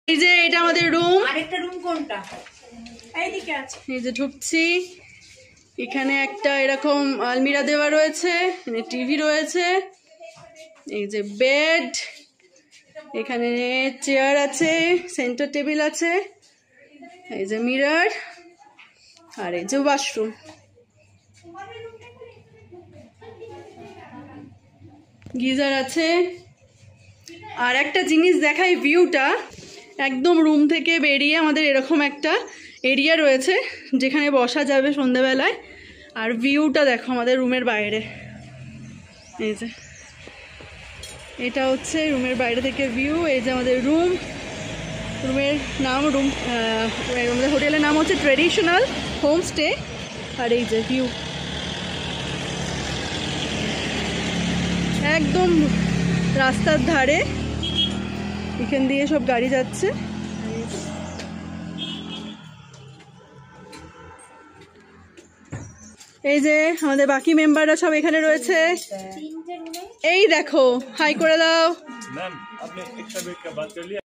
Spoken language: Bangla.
এই যে এটা আমাদের রুম। আরেকটা রুম কোনটা? এইদিকে আছে। এই যে ঢুকছি, এখানে একটা এরকম আলমিরা দেওয়া রয়েছে, এখানে টিভি রয়েছে, এই যে বেড, এখানে চেয়ার আছে, সেন্টার টেবিল আছে, এই যে মিরর, আর এই যে ওয়াশরুম। গিজার আছে। আর একটা জিনিস দেখাই, ভিউটা একদম রুম থেকে বেরিয়ে আমাদের এরকম একটা এরিয়া রয়েছে যেখানে বসা যাবে সন্ধ্যাবেলায়। আর ভিউটা দেখো আমাদের রুমের বাইরে, এই যে এটা হচ্ছে রুমের বাইরে থেকে ভিউ। এই যে আমাদের রুম, রুমের নাম আমাদের হোটেলের নাম হচ্ছে ট্রেডিশনাল হোমস্টে। আর এই যে ভিউ একদম রাস্তার ধারে, এখান দিয়ে সব গাড়ি যাচ্ছে। এই যে আমাদের বাকি মেম্বাররা সব এখানে রয়েছে। এই দেখো, হাই করে দাও।